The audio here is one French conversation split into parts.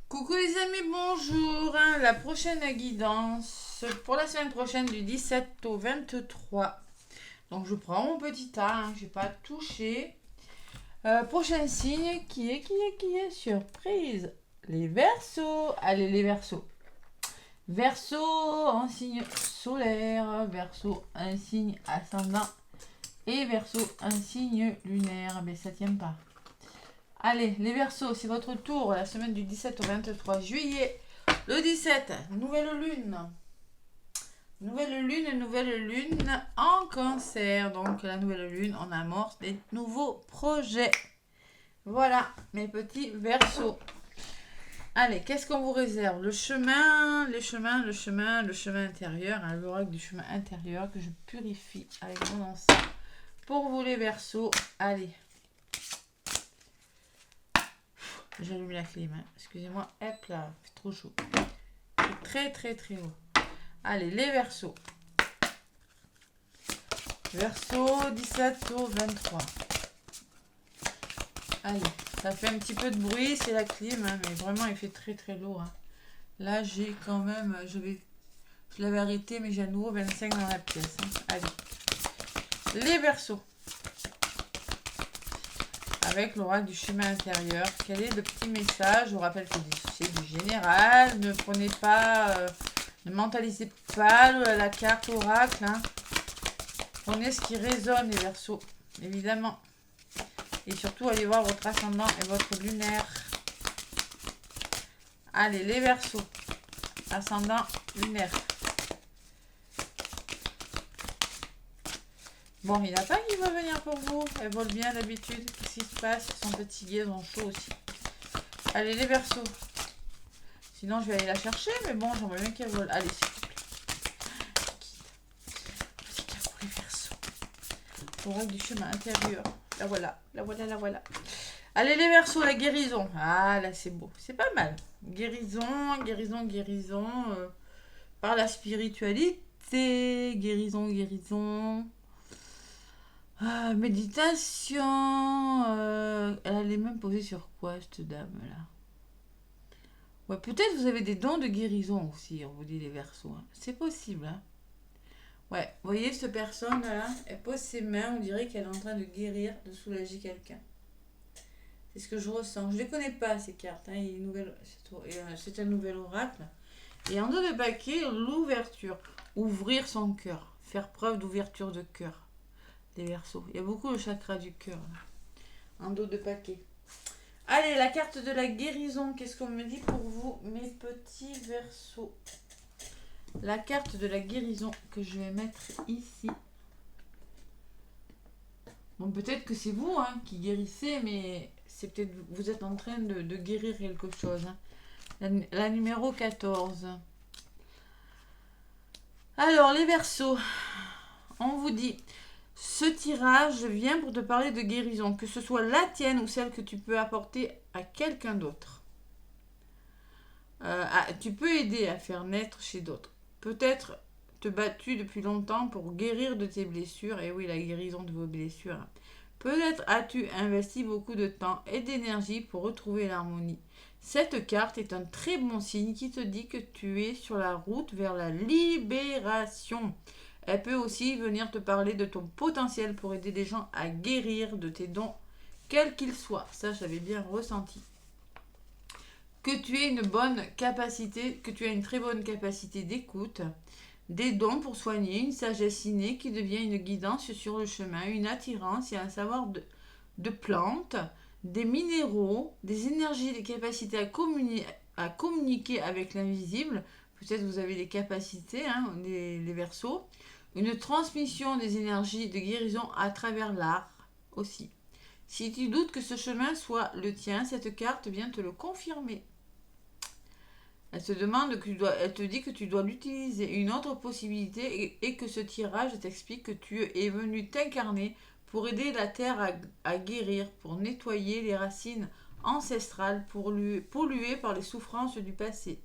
Coucou les amis, bonjour. La prochaine guidance pour la semaine prochaine du 17 au 23. Donc je prends mon petit tas, je n'ai pas touché. Prochain signe qui est surprise. Les Verseaux. Allez les Verseaux. Verseau en signe solaire, Verseau un signe ascendant et Verseau un signe lunaire. Mais ça tient pas. Allez, les Verseaux, c'est votre tour la semaine du 17 au 23 juillet. Le 17, nouvelle lune. Nouvelle lune en Cancer. Donc la nouvelle lune, on amorce des nouveaux projets. Voilà, mes petits Verseaux. Allez, qu'est-ce qu'on vous réserve? Le chemin intérieur, l'oracle du chemin intérieur que je purifie avec mon encens. Pour vous les Verseaux, allez. J'allume la clim, excusez-moi, hop là, c'est trop chaud. C'est très haut. Allez, les Verseaux. Verseau 17 au 23. Allez, ça fait un petit peu de bruit, c'est la clim, mais vraiment il fait très lourd. Là j'ai quand même, je l'avais arrêté, mais j'ai à nouveau 25 dans la pièce. Allez, les Verseaux. Avec l'oracle du chemin intérieur, quel est le petit message? Je vous rappelle que c'est du général. Ne prenez pas, ne mentalisez pas la carte oracle. Prenez ce qui résonne, les Verseaux, évidemment. Et surtout, allez voir votre ascendant et votre lunaire. Allez, les Verseaux. Ascendant, lunaire. Bon, il n'y en a pas qui va venir pour vous. Elle vole bien d'habitude. Qu'est-ce qui se passe? Ils sont fatigués, ils ont chaud aussi. Allez, les Verseaux. Sinon, je vais aller la chercher, mais bon, j'aimerais bien qu'elle vole. Allez, s'il vous plaît. Petit cas pour les Verseaux. L'oracle du chemin intérieur. La voilà. Allez, les Verseaux, la guérison. Ah, là, c'est beau. C'est pas mal. Guérison. Par la spiritualité. Guérison. Méditation. Elle est même posée sur quoi, cette dame-là? Ouais, peut-être vous avez des dons de guérison aussi, on vous dit les Verseaux. C'est possible. Ouais, vous voyez, cette personne-là, elle pose ses mains, on dirait qu'elle est en train de guérir, de soulager quelqu'un. C'est ce que je ressens. Je ne les connais pas, ces cartes. C'est un nouvel oracle. Et en dos de paquet, l'ouverture. Ouvrir son cœur. Faire preuve d'ouverture de cœur. Les Verseaux. Il y a beaucoup de chakra du cœur. En dos de paquet. Allez, la carte de la guérison. Qu'est-ce qu'on me dit pour vous, mes petits Verseaux? La carte de la guérison que je vais mettre ici. Bon, peut-être que c'est vous qui guérissez, mais c'est peut-être vous êtes en train de guérir quelque chose. La numéro 14. Alors, les Verseaux, on vous dit, ce tirage vient pour te parler de guérison, que ce soit la tienne ou celle que tu peux apporter à quelqu'un d'autre. Tu peux aider à faire naître chez d'autres. Peut-être te battu depuis longtemps pour guérir de tes blessures. Et oui, la guérison de vos blessures. Peut-être as-tu investi beaucoup de temps et d'énergie pour retrouver l'harmonie. Cette carte est un très bon signe qui te dit que tu es sur la route vers la libération. Elle peut aussi venir te parler de ton potentiel pour aider les gens à guérir de tes dons, quels qu'ils soient. Ça, j'avais bien ressenti. Que tu aies une très bonne capacité d'écoute, des dons pour soigner, une sagesse innée qui devient une guidance sur le chemin, une attirance et un savoir de plantes, des minéraux, des énergies, des capacités à communiquer avec l'invisible. Peut-être vous avez des capacités, les Verseaux. Une transmission des énergies de guérison à travers l'art aussi. Si tu doutes que ce chemin soit le tien, cette carte vient te le confirmer. Elle te dit que tu dois l'utiliser. Une autre possibilité est que ce tirage t'explique que tu es venu t'incarner pour aider la terre à guérir, pour nettoyer les racines ancestrales polluées par les souffrances du passé,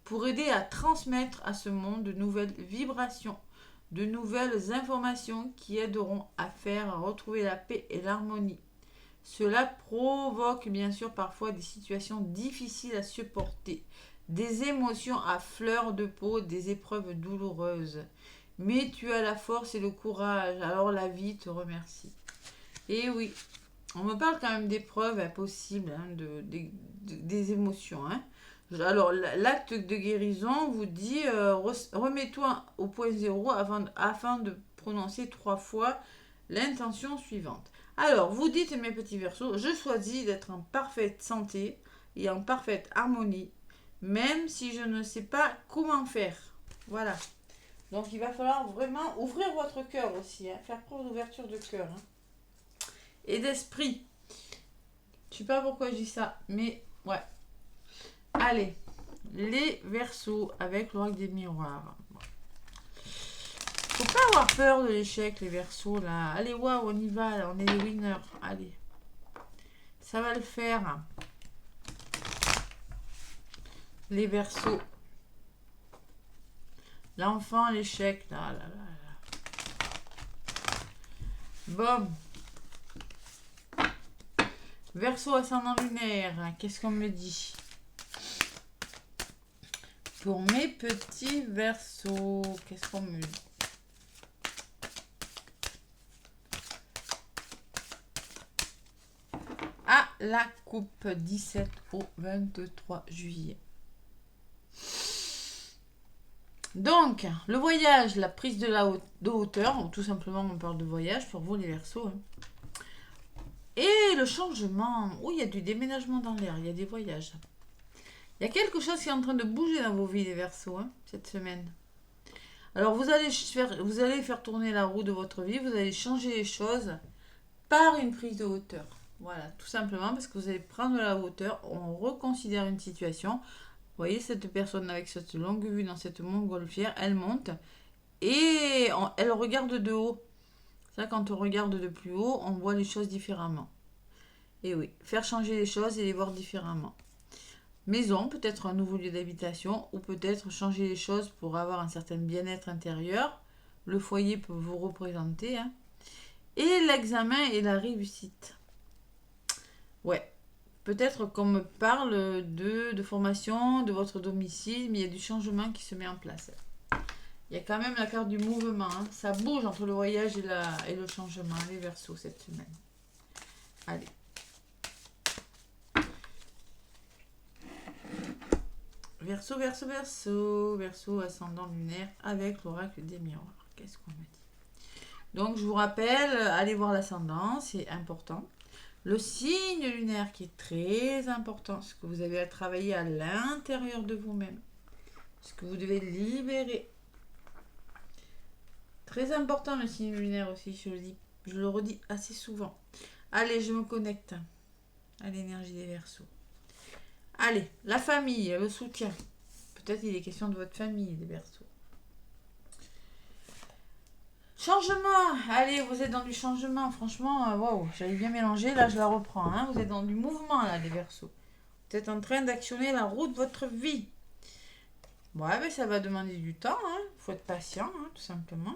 pour aider à transmettre à ce monde de nouvelles vibrations, de nouvelles informations qui aideront à retrouver la paix et l'harmonie. Cela provoque bien sûr parfois des situations difficiles à supporter, des émotions à fleur de peau, des épreuves douloureuses. Mais tu as la force et le courage, alors la vie te remercie. Et oui, on me parle quand même d'épreuves impossibles, hein, des émotions. Hein. Alors, l'acte de guérison vous dit remets-toi au point zéro afin de prononcer 3 fois l'intention suivante. Alors, vous dites, mes petits versos, je choisis d'être en parfaite santé et en parfaite harmonie, même si je ne sais pas comment faire. Voilà. Donc, il va falloir vraiment ouvrir votre cœur aussi, hein, faire preuve d'ouverture de cœur hein, et d'esprit. Je sais pas pourquoi je dis ça, mais ouais. Allez, les Verseaux avec l'oracle des miroirs. Faut pas avoir peur de l'échec, les Verseaux là. Allez, waouh, on y va, là, on est les winners. Allez, ça va le faire. Les Verseaux. L'enfant, l'échec, là, là, là, là. Bon. Verseau ascendant lunaire, qu'est-ce qu'on me dit? Pour mes petits Verseaux, qu'est-ce qu'on me dit? À la coupe 17 au 23 juillet. Donc, le voyage, la prise de hauteur, ou tout simplement on parle de voyage pour vous les Verseaux. Hein. Et le changement, oui, il y a du déménagement dans l'air, il y a des voyages. Il y a quelque chose qui est en train de bouger dans vos vies les Verseaux hein, cette semaine. Alors vous allez faire tourner la roue de votre vie, vous allez changer les choses par une prise de hauteur. Voilà, tout simplement parce que vous allez prendre la hauteur, on reconsidère une situation. Vous voyez cette personne avec cette longue vue dans cette montgolfière, elle monte et elle regarde de haut. C'est vrai, quand on regarde de plus haut, on voit les choses différemment. Et oui, faire changer les choses et les voir différemment. Maison, peut-être un nouveau lieu d'habitation, ou peut-être changer les choses pour avoir un certain bien-être intérieur. Le foyer peut vous représenter. Hein. Et l'examen et la réussite. Ouais, peut-être qu'on me parle de formation, de votre domicile, mais il y a du changement qui se met en place. Il y a quand même la carte du mouvement. Hein. Ça bouge entre le voyage et le changement, les Verseaux, cette semaine. Allez. Verseau, Verseau, Verseau, Verseau ascendant lunaire avec l'oracle des miroirs. Qu'est-ce qu'on me dit? Donc, je vous rappelle, allez voir l'ascendant, c'est important. Le signe lunaire qui est très important, ce que vous avez à travailler à l'intérieur de vous-même. Ce que vous devez libérer. Très important le signe lunaire aussi, je le redis assez souvent. Allez, je me connecte à l'énergie des Verseaux. Allez, la famille, le soutien. Peut-être il est question de votre famille, les Verseaux. Changement. Allez, vous êtes dans du changement. Franchement, waouh, j'avais bien mélangé. Là, je la reprends. Hein. Vous êtes dans du mouvement, là, les Verseaux. Vous êtes en train d'actionner la roue de votre vie. Ouais, mais ça va demander du temps. Hein. Faut être patient, hein, tout simplement.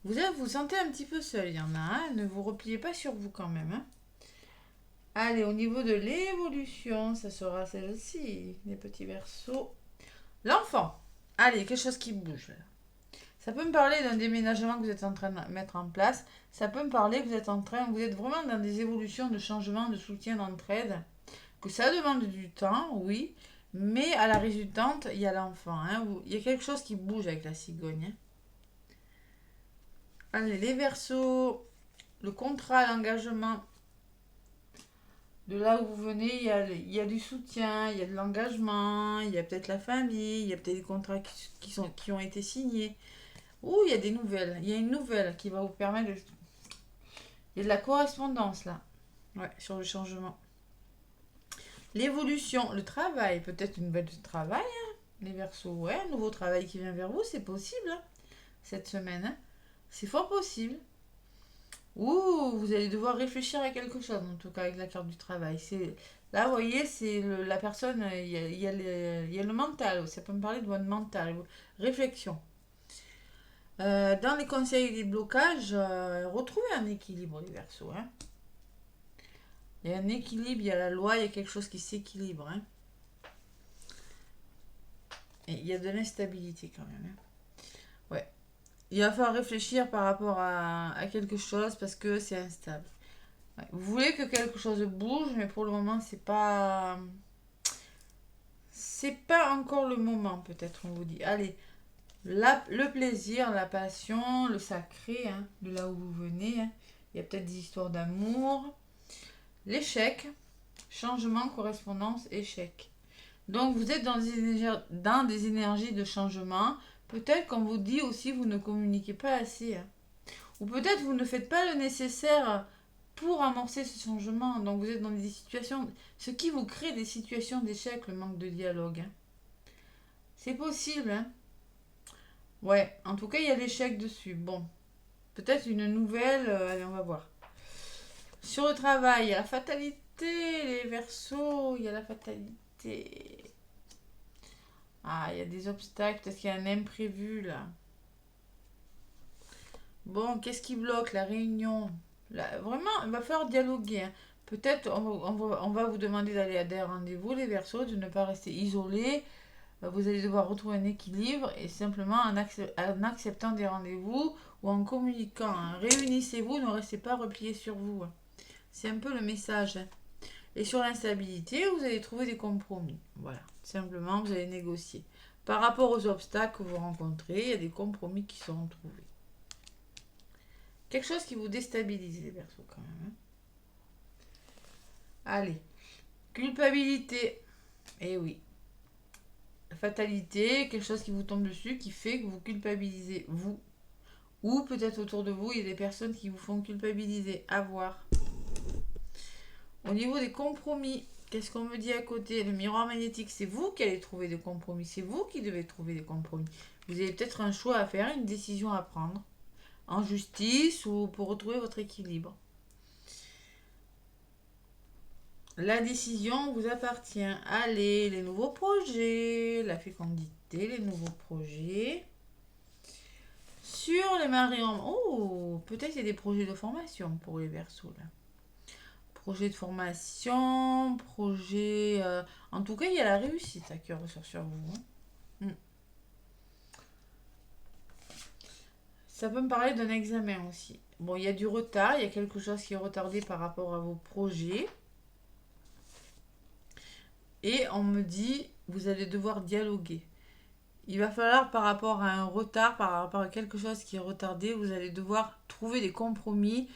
Vous sentez un petit peu seul. Il y en a un. Ne vous repliez pas sur vous quand même. Hein. Allez, au niveau de l'évolution, ça sera celle-ci, les petits Verseaux. L'enfant. Allez, quelque chose qui bouge. Là. Ça peut me parler d'un déménagement que vous êtes en train de mettre en place. Ça peut me parler que vous êtes vraiment dans des évolutions de changement, de soutien, d'entraide. Que ça demande du temps, oui. Mais à la résultante, il y a l'enfant. Hein, il y a quelque chose qui bouge avec la cigogne. Hein. Allez, les Verseaux. Le contrat, l'engagement. De là où vous venez, il y a du soutien, il y a de l'engagement, il y a peut-être la famille, il y a peut-être des contrats qui ont été signés. Ouh, il y a des nouvelles. Il y a une nouvelle qui va vous permettre de... Il y a de la correspondance là. Ouais, sur le changement. L'évolution, le travail, peut-être une nouvelle de travail, hein, les Verseaux. Ouais, un nouveau travail qui vient vers vous, c'est possible hein, cette semaine. Hein. C'est fort possible. Ouh, vous allez devoir réfléchir à quelque chose, en tout cas avec la carte du travail. Là, vous voyez, c'est la personne, il y a le mental, ça peut me parler de votre mental, réflexion. Dans les conseils et les blocages, retrouvez un équilibre, les Verseaux. Hein. Il y a un équilibre, il y a la loi, il y a quelque chose qui s'équilibre. Hein. Et il y a de l'instabilité quand même. Hein. Ouais. Il va falloir réfléchir par rapport à quelque chose parce que c'est instable. Ouais. Vous voulez que quelque chose bouge, mais pour le moment, c'est pas encore le moment, peut-être, on vous dit. Allez, le plaisir, la passion, le sacré, hein, de là où vous venez. Hein. Il y a peut-être des histoires d'amour. L'échec, changement, correspondance, échec. Donc vous êtes dans des énergies de changement. Peut-être qu'on vous dit aussi vous ne communiquez pas assez. Hein. Ou peut-être vous ne faites pas le nécessaire pour amorcer ce changement. Donc vous êtes dans des situations, ce qui vous crée des situations d'échec, le manque de dialogue. Hein. C'est possible. Hein. Ouais, en tout cas il y a l'échec dessus. Bon, peut-être une nouvelle, allez on va voir. Sur le travail, il y a la fatalité, les Verseaux, il y a la fatalité. Ah, il y a des obstacles, peut-être qu'il y a un imprévu là. Bon, qu'est-ce qui bloque la réunion? Là, vraiment, il va falloir dialoguer. Hein. Peut-être on va vous demander d'aller à des rendez-vous, les Verseaux, de ne pas rester isolés. Vous allez devoir retrouver un équilibre et simplement en acceptant des rendez-vous ou en communiquant. Hein. Réunissez-vous, ne restez pas repliés sur vous. Hein. C'est un peu le message. Hein. Et sur l'instabilité, vous allez trouver des compromis. Voilà, simplement, vous allez négocier. Par rapport aux obstacles que vous rencontrez, il y a des compromis qui seront trouvés. Quelque chose qui vous déstabilise, les Verseaux, quand même. Hein. Allez, culpabilité. Eh oui. Fatalité, quelque chose qui vous tombe dessus, qui fait que vous culpabilisez vous. Ou peut-être autour de vous, il y a des personnes qui vous font culpabiliser. À voir. Au niveau des compromis, qu'est-ce qu'on me dit à côté? Le miroir magnétique, c'est vous qui allez trouver des compromis. C'est vous qui devez trouver des compromis. Vous avez peut-être un choix à faire, une décision à prendre. En justice ou pour retrouver votre équilibre. La décision vous appartient. Allez, les nouveaux projets, la fécondité, les nouveaux projets. Sur les marées en... Oh, peut-être il y a des projets de formation pour les Verseaux là. Projet de formation, projet... En tout cas, il y a la réussite hein, qui ressort sur vous. Hein. Ça peut me parler d'un examen aussi. Bon, il y a du retard, il y a quelque chose qui est retardé par rapport à vos projets. Et on me dit, vous allez devoir dialoguer. Il va falloir, par rapport à un retard, par rapport à quelque chose qui est retardé, vous allez devoir trouver des compromis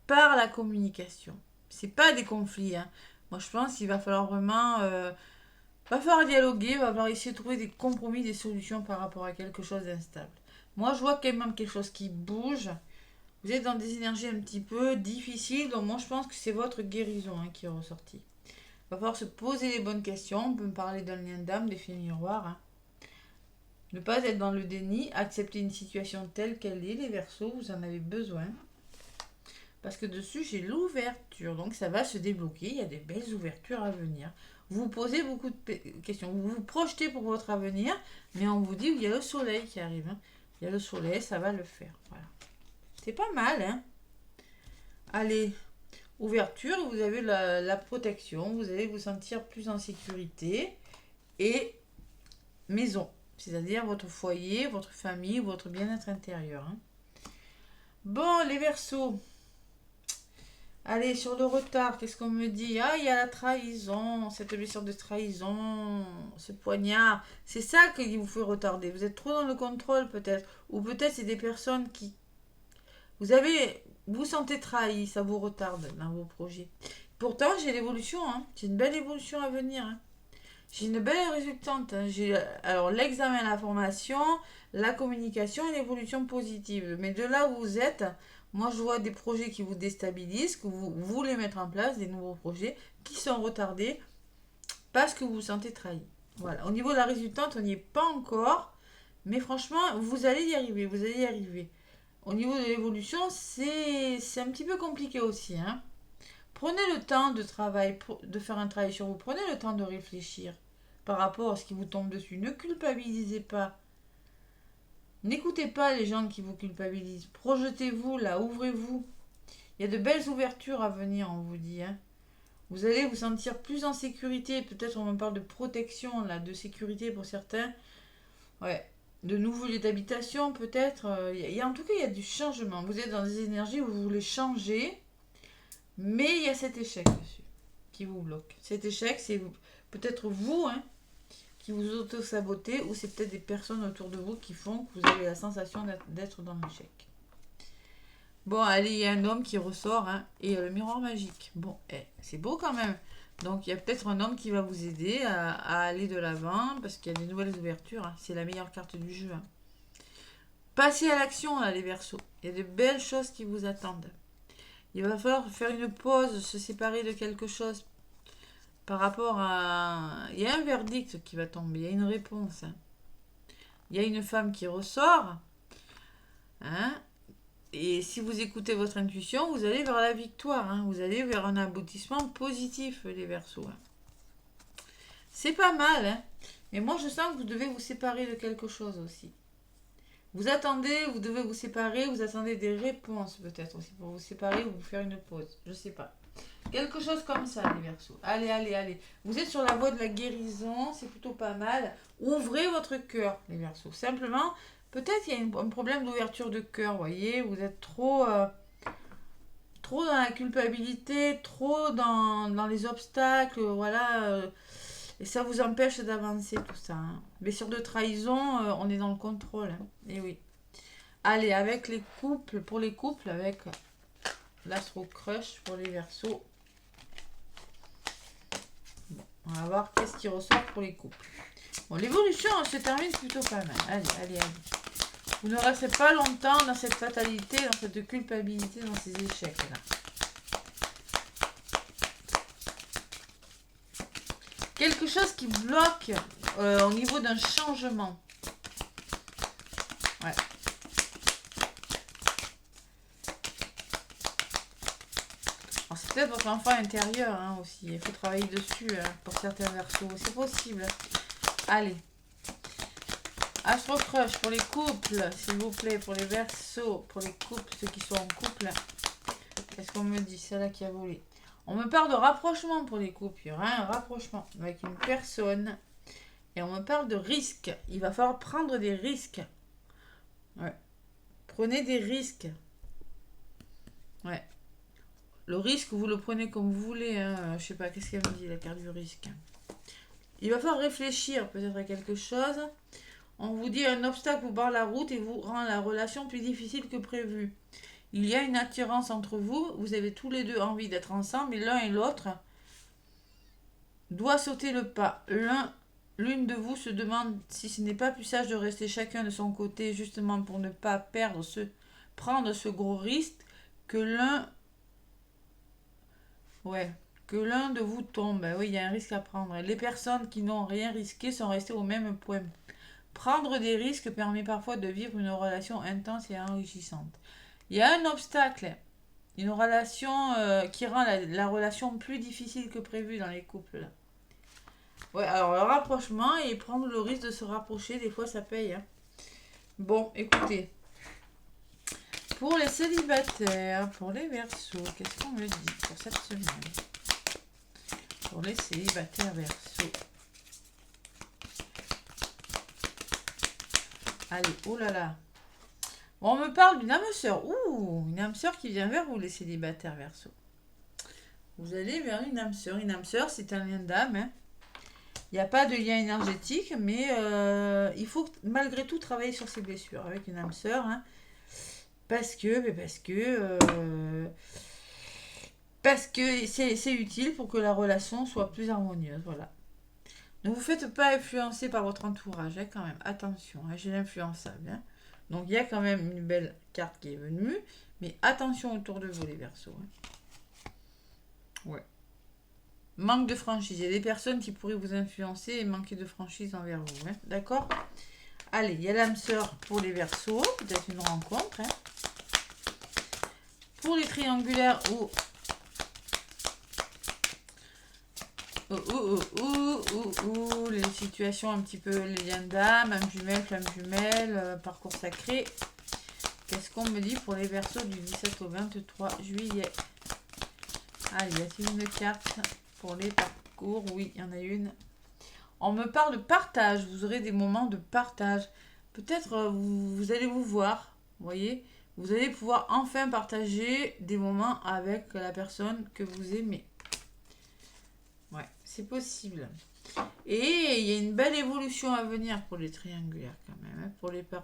par la communication. C'est pas des conflits. Hein. Moi, je pense qu'il va falloir vraiment... va falloir dialoguer, va falloir essayer de trouver des compromis, des solutions par rapport à quelque chose d'instable. Moi, je vois quand même quelque chose qui bouge. Vous êtes dans des énergies un petit peu difficiles, donc moi, je pense que c'est votre guérison hein, qui est ressortie. Il va falloir se poser les bonnes questions. On peut me parler d'un lien d'âme, d'effet miroir. Hein. Ne pas être dans le déni, accepter une situation telle qu'elle est, les Verseaux, vous en avez besoin. Parce que dessus, j'ai l'ouverture, donc ça va se débloquer, il y a des belles ouvertures à venir. Vous vous posez beaucoup de questions, vous vous projetez pour votre avenir, mais on vous dit qu'il y a le soleil qui arrive. Hein. Il y a le soleil, ça va le faire. Voilà. C'est pas mal, hein. Allez, ouverture, vous avez la protection, vous allez vous sentir plus en sécurité. Et maison, c'est-à-dire votre foyer, votre famille, votre bien-être intérieur. Hein. Bon, les Verseaux. Allez, sur le retard, qu'est-ce qu'on me dit? Ah, il y a la trahison, cette blessure de trahison, ce poignard. C'est ça qui vous fait retarder. Vous êtes trop dans le contrôle peut-être. Ou peut-être c'est des personnes qui... Vous sentez trahi, ça vous retarde dans vos projets. Pourtant, j'ai l'évolution, hein. J'ai une belle évolution à venir. Hein. J'ai une belle résultante. Hein. J'ai alors l'examen, la formation, la communication et l'évolution positive. Mais de là où vous êtes, moi je vois des projets qui vous déstabilisent, que vous voulez mettre en place, des nouveaux projets qui sont retardés parce que vous vous sentez trahi. Voilà. Au niveau de la résultante, on n'y est pas encore. Mais franchement, vous allez y arriver. Vous allez y arriver. Au niveau de l'évolution, c'est un petit peu compliqué aussi. Hein. Prenez le temps de faire un travail sur vous. Prenez le temps de réfléchir par rapport à ce qui vous tombe dessus. Ne culpabilisez pas. N'écoutez pas les gens qui vous culpabilisent. Projetez-vous là, ouvrez-vous. Il y a de belles ouvertures à venir, on vous dit. Hein. Vous allez vous sentir plus en sécurité. Peut-être on me parle de protection, là, de sécurité pour certains. Ouais. De nouveaux lieux d'habitation, peut-être. En tout cas, il y a du changement. Vous êtes dans des énergies où vous voulez changer. Mais il y a cet échec dessus qui vous bloque. Cet échec, c'est peut-être vous hein, qui vous auto-sabotez ou c'est peut-être des personnes autour de vous qui font que vous avez la sensation d'être dans l'échec. Bon, allez, il y a un homme qui ressort hein, et le miroir magique. Bon, c'est beau quand même. Donc, il y a peut-être un homme qui va vous aider à aller de l'avant parce qu'il y a des nouvelles ouvertures. Hein. C'est la meilleure carte du jeu. Hein. Passez à l'action, là, les Verseaux. Il y a de belles choses qui vous attendent. Il va falloir faire une pause, se séparer de quelque chose par rapport à... Il y a un verdict qui va tomber, il y a une réponse. Hein. Il y a une femme qui ressort. Hein, et si vous écoutez votre intuition, vous allez vers la victoire. Hein, vous allez vers un aboutissement positif, les Verseaux. Hein. C'est pas mal. Hein, mais moi, je sens que vous devez vous séparer de quelque chose aussi. Vous attendez, vous devez vous séparer, vous attendez des réponses peut-être aussi pour vous séparer ou vous faire une pause. Je sais pas. Quelque chose comme ça, les Verseaux. Allez, allez, allez. Vous êtes sur la voie de la guérison, c'est plutôt pas mal. Ouvrez votre cœur, les Verseaux. Simplement, peut-être il y a un problème d'ouverture de cœur, vous voyez. Vous êtes trop dans la culpabilité, trop dans les obstacles, voilà. Et ça vous empêche d'avancer, tout ça. Hein. Blessure de trahison, on est dans le contrôle. Hein. Et oui. Allez, avec les couples, pour les couples, avec l'Astro Crush pour les Verseaux. Bon, on va voir qu'est-ce qui ressort pour les couples. Bon, l'évolution se termine plutôt pas mal. Allez, allez, allez. Vous ne restez pas longtemps dans cette fatalité, dans cette culpabilité, dans ces échecs-là. Quelque chose qui bloque au niveau d'un changement. Ouais. C'est peut-être votre enfant intérieur hein, aussi. Il faut travailler dessus hein, pour certains Verseaux. C'est possible. Allez. Astro Crush pour les couples, s'il vous plaît. Pour les Verseaux, pour les couples, ceux qui sont en couple. Qu'est-ce qu'on me dit? C'est là qui a volé. On me parle de rapprochement pour les couples. Il y aura un rapprochement avec une personne. Et on me parle de risque. Il va falloir prendre des risques. Ouais. Prenez des risques. Ouais. Le risque, vous le prenez comme vous voulez. Hein. Je sais pas, qu'est-ce qu'elle me dit, la carte du risque. Il va falloir réfléchir peut-être à quelque chose. On vous dit un obstacle vous barre la route et vous rend la relation plus difficile que prévu. Il y a une attirance entre vous. Vous avez tous les deux envie d'être ensemble. Mais l'un et l'autre doit sauter le pas. L'une de vous se demande si ce n'est pas plus sage de rester chacun de son côté justement pour ne pas prendre ce gros risque que l'un de vous tombe. Oui, il y a un risque à prendre. Les personnes qui n'ont rien risqué sont restées au même point. Prendre des risques permet parfois de vivre une relation intense et enrichissante. Il y a un obstacle, une relation qui rend la relation plus difficile que prévu dans les couples. Là. Ouais, alors le rapprochement et prendre le risque de se rapprocher, des fois ça paye. Hein. Bon, écoutez. Pour les célibataires, pour les Verseaux, qu'est-ce qu'on me dit pour cette semaine? Pour les célibataires Verseaux. Allez, oh là là. Bon, on me parle d'une âme sœur. Ouh, une âme sœur qui vient vers vous, les célibataires Verseaux. Vous allez vers une âme sœur. Une âme sœur, c'est un lien d'âme. Hein. Il n'y a pas de lien énergétique, mais il faut malgré tout travailler sur ses blessures avec une âme sœur. Hein, parce que c'est utile pour que la relation soit plus harmonieuse. Voilà. Ne vous faites pas influencer par votre entourage, hein, quand même. Attention, hein, j'ai l'influençable. Hein. Donc il y a quand même une belle carte qui est venue, mais attention autour de vous, les Verseaux. Hein. Ouais. Manque de franchise. Il y a des personnes qui pourraient vous influencer et manquer de franchise envers vous. Hein. D'accord? Allez, il y a l'âme sœur pour les Verseaux. Peut-être une rencontre. Hein. Pour les triangulaires ou Les situations un petit peu, les liens d'âme, âme jumelle, flamme jumelle, parcours sacré. Qu'est-ce qu'on me dit pour les Verseaux du 17 au 23 juillet? Allez, y a-t-il une carte pour les parcours? Oui, il y en a une. On me parle de partage. Vous aurez des moments de partage. Peut-être vous allez vous voir, vous voyez. Vous allez pouvoir enfin partager des moments avec la personne que vous aimez. Ouais, c'est possible. Et il y a une belle évolution à venir pour les triangulaires quand même. Hein, pour les vous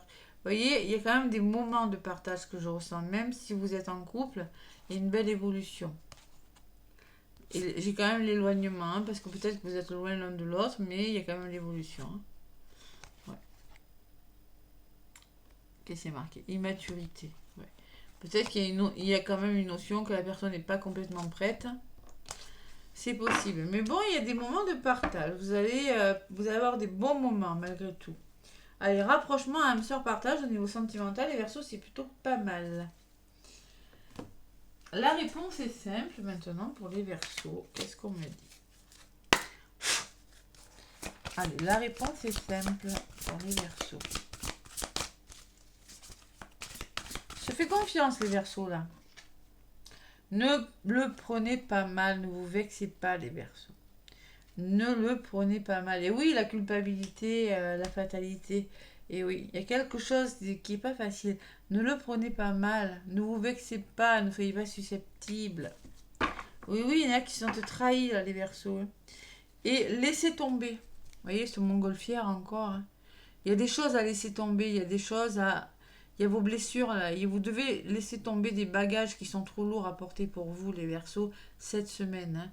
voyez, il y a quand même des moments de partage que je ressens. Même si vous êtes en couple, il y a une belle évolution. Et j'ai quand même l'éloignement, hein, parce que peut-être que vous êtes loin l'un de l'autre, mais il y a quand même l'évolution. Hein. Ouais. Qu'est-ce que c'est marqué? Immaturité. Ouais. Peut-être qu'il y a quand même une notion que la personne n'est pas complètement prête. C'est possible. Mais bon, il y a des moments de partage. Vous allez avoir des bons moments malgré tout. Allez, rapprochement, âme sœur, partage au niveau sentimental. Les Verseaux, c'est plutôt pas mal. La réponse est simple maintenant pour les Verseaux. Qu'est-ce qu'on me dit? Allez, la réponse est simple pour les Verseaux. Je fais confiance les Verseaux là. Ne le prenez pas mal, ne vous vexez pas les Verseaux. Ne le prenez pas mal. Et oui, la culpabilité, la fatalité. Et oui, il y a quelque chose qui n'est pas facile. Ne le prenez pas mal. Ne vous vexez pas. Ne soyez pas susceptibles. Oui, oui, il y en a qui sont trahis, là, les Verseaux. Et laissez tomber. Vous voyez, ce montgolfière encore. Hein. Il y a des choses à laisser tomber. Il y a des choses à... Il y a vos blessures, là. Et vous devez laisser tomber des bagages qui sont trop lourds à porter pour vous, les Verseaux, cette semaine. Hein.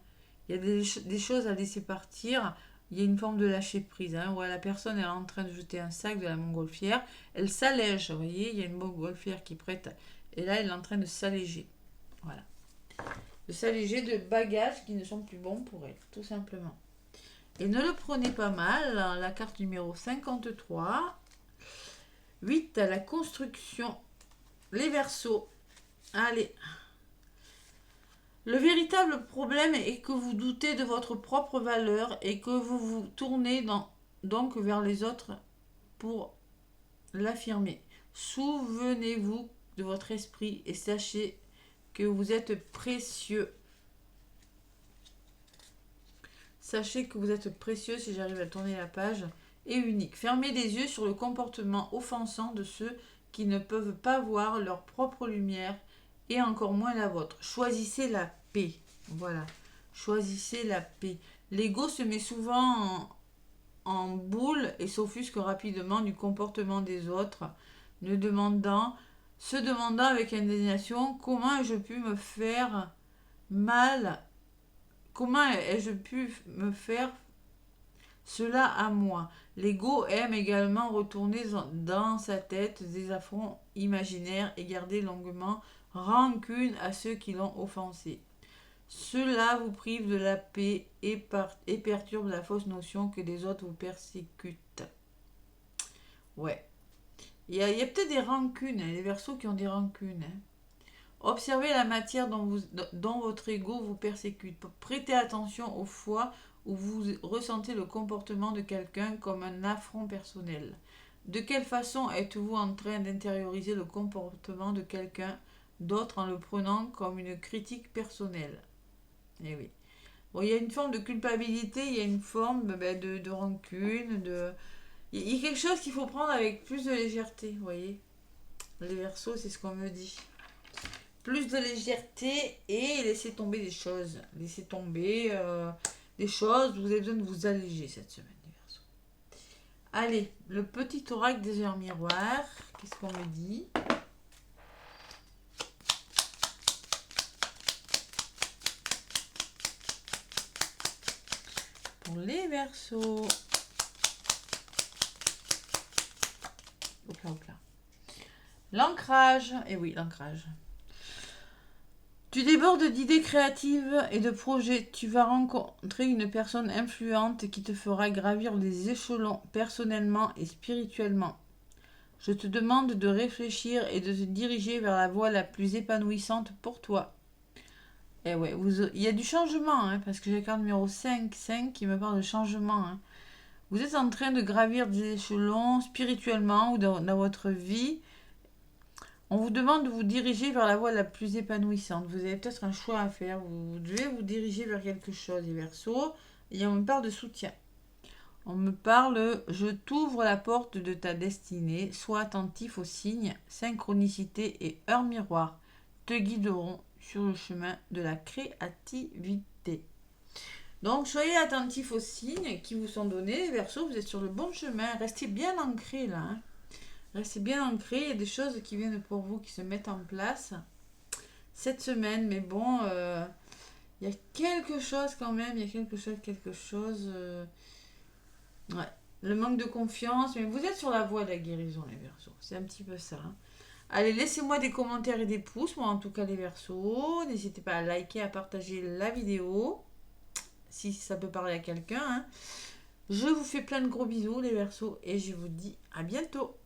Il y a des choses à laisser partir. Il y a une forme de lâcher prise. Hein, où la personne elle est en train de jeter un sac de la montgolfière. Elle s'allège. Vous voyez, il y a une montgolfière qui prête. Et là, elle est en train de s'alléger. Voilà. De s'alléger de bagages qui ne sont plus bons pour elle, tout simplement. Et ne le prenez pas mal. La carte numéro 53. 8. La construction. Les Verseaux. Allez. Le véritable problème est que vous doutez de votre propre valeur et que vous vous tournez donc vers les autres pour l'affirmer. Souvenez-vous de votre esprit et sachez que vous êtes précieux. Sachez que vous êtes précieux, si j'arrive à tourner la page, et unique. Fermez les yeux sur le comportement offensant de ceux qui ne peuvent pas voir leur propre lumière et encore moins la vôtre. Choisissez la paix. Voilà. Choisissez la paix. L'ego se met souvent en boule et s'offusque rapidement du comportement des autres, se demandant avec indignation comment ai-je pu me faire mal, comment ai-je pu me faire cela à moi. L'ego aime également retourner dans sa tête des affronts imaginaires et garder longuement rancune à ceux qui l'ont offensé. Cela vous prive de la paix et perturbe la fausse notion que les autres vous persécutent. Ouais. Il y a peut-être des rancunes, hein, les Verseaux qui ont des rancunes. Hein. Observez la matière dont votre ego vous persécute. Prêtez attention aux fois où vous ressentez le comportement de quelqu'un comme un affront personnel. De quelle façon êtes-vous en train d'intérioriser le comportement de quelqu'un d'autre en le prenant comme une critique personnelle? Eh oui. Bon, il y a une forme de culpabilité, il y a une forme de rancune, il y a quelque chose qu'il faut prendre avec plus de légèreté, vous voyez. Les Verseaux, c'est ce qu'on me dit. Plus de légèreté et laisser tomber des choses. Laisser tomber des choses, vous avez besoin de vous alléger cette semaine, les Verseaux. Allez, le petit oracle des heures miroirs, qu'est-ce qu'on me dit ? Pour les Verseaux. Hop là. L'ancrage. Et oui, l'ancrage. Tu débordes d'idées créatives et de projets. Tu vas rencontrer une personne influente qui te fera gravir les échelons personnellement et spirituellement. Je te demande de réfléchir et de te diriger vers la voie la plus épanouissante pour toi. Et ouais, il y a du changement, hein, parce que j'ai la carte numéro 5 5 qui me parle de changement. Hein. Vous êtes en train de gravir des échelons spirituellement ou dans votre vie. On vous demande de vous diriger vers la voie la plus épanouissante. Vous avez peut-être un choix à faire. Vous devez vous diriger vers quelque chose, les Verseaux. Et on me parle de soutien. On me parle, je t'ouvre la porte de ta destinée. Sois attentif aux signes, synchronicité et heure miroir te guideront sur le chemin de la créativité. Donc, soyez attentifs aux signes qui vous sont donnés, les Verseaux. Vous êtes sur le bon chemin. Restez bien ancrés là. Hein. Restez bien ancrés. Il y a des choses qui viennent pour vous, qui se mettent en place cette semaine. Mais bon, il y a quelque chose quand même. Il y a quelque chose. Ouais. Le manque de confiance. Mais vous êtes sur la voie de la guérison, les Verseaux. C'est un petit peu ça. Hein. Allez, laissez-moi des commentaires et des pouces. Moi, en tout cas, les Verseaux. N'hésitez pas à liker, à partager la vidéo. Si ça peut parler à quelqu'un. Hein. Je vous fais plein de gros bisous, les Verseaux. Et je vous dis à bientôt.